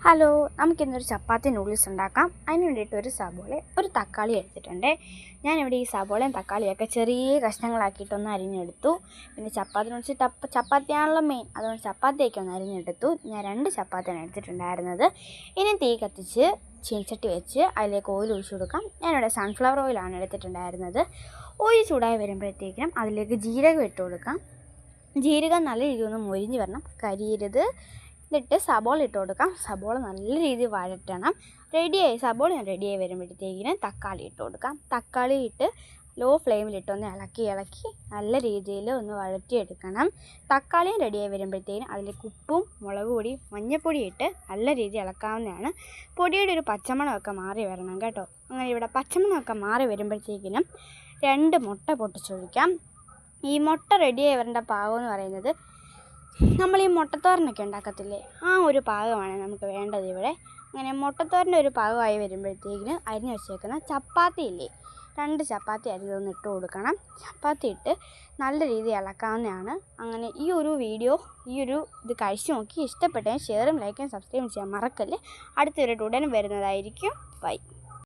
Hello, നമുക്കിന്നൊരു ചപ്പാത്തി noodles ഉണ്ടാക്കാം. അതിന് വേണ്ടിയിട്ട് ഒരു സബോള ഒരു തക്കാളി എടുത്തിട്ടുണ്ട്. ഞാനിവിടെ ഈ സബോളയും തക്കാളിയൊക്കെ ചെറിയ കഷ്ണങ്ങളാക്കിയിട്ടൊന്ന് അരിഞ്ഞെടുത്തു. പിന്നെ ചപ്പാത്തി നൂഡിൽസ് ചപ്പാത്തിയാണല്ലോ മെയിൻ, അതുകൊണ്ട് ചപ്പാത്തിയൊക്കെ ഒന്ന് അരിഞ്ഞെടുത്തു. ഞാൻ 2 ചപ്പാത്തിയാണ് എടുത്തിട്ടുണ്ടായിരുന്നത്. ഇനി തീ കത്തിച്ച് ചീനച്ചട്ടി വെച്ച് അതിലേക്ക് ഓയിൽ ഒഴിച്ചു കൊടുക്കാം. ഞാനിവിടെ സൺഫ്ലവർ ഓയിലാണ് എടുത്തിട്ടുണ്ടായിരുന്നത്. ഓയിൽ ചൂടായി വരുമ്പോഴത്തേക്കും അതിലേക്ക് ജീരകം ഇട്ട് കൊടുക്കാം. ജീരകം നല്ല രീതിയിൽ ഒന്ന് മൊരിഞ്ഞ് വരണം, കരിയരുത്. എന്നിട്ട് സബോള ഇട്ട് കൊടുക്കാം. സബോള നല്ല രീതിയിൽ വഴറ്റണം. സബോള റെഡിയായി വരുമ്പോഴത്തേക്കിന് തക്കാളി ഇട്ട് കൊടുക്കാം. തക്കാളി ഇട്ട് ലോ ഫ്ലെയിമിലിട്ടൊന്ന് ഇളക്കി നല്ല രീതിയിൽ ഒന്ന് വഴറ്റിയെടുക്കണം. തക്കാളിയും റെഡിയായി വരുമ്പോഴത്തേക്കിന് അതിലേക്ക് ഉപ്പും മുളക് പൊടിയും മഞ്ഞൾപ്പൊടി ഇട്ട് നല്ല രീതിയിൽ ഇളക്കാവുന്നതാണ്. പൊടിയുടെ ഒരു പച്ചമണമൊക്കെ മാറി വരണം കേട്ടോ. അങ്ങനെ ഇവിടെ പച്ചമണമൊക്കെ മാറി വരുമ്പോഴത്തേക്കിനും 2 മുട്ട പൊട്ടിച്ചൊഴിക്കാം. ഈ മുട്ട റെഡിയായി വരേണ്ട പാകം എന്ന് പറയുന്നത് നമ്മൾ ഈ മുട്ടത്തോരനൊക്കെ ഉണ്ടാക്കത്തില്ലേ, ആ ഒരു പാകമാണ് നമുക്ക് വേണ്ടത് ഇവിടെ. അങ്ങനെ മുട്ടത്തോരൻ്റെ ഒരു പാകമായി വരുമ്പോഴത്തേക്കിന് അരിഞ്ഞ് വെച്ചേക്കുന്ന ചപ്പാത്തി ഇല്ലേ, 2 ചപ്പാത്തി അരിഞ്ഞൊന്ന് ഇട്ട് കൊടുക്കണം. ചപ്പാത്തി ഇട്ട് നല്ല രീതിയിൽ ഇളക്കാവുന്നതാണ്. അങ്ങനെ ഈ ഒരു ഇത് കഴിച്ച് നോക്കി ഇഷ്ടപ്പെട്ടെങ്കിൽ ഷെയറും ലൈക്കും സബ്സ്ക്രൈബും ചെയ്യാൻ മറക്കല്ലേ. അടുത്തൊരു ഉടനെ വരുന്നതായിരിക്കും. ബൈ.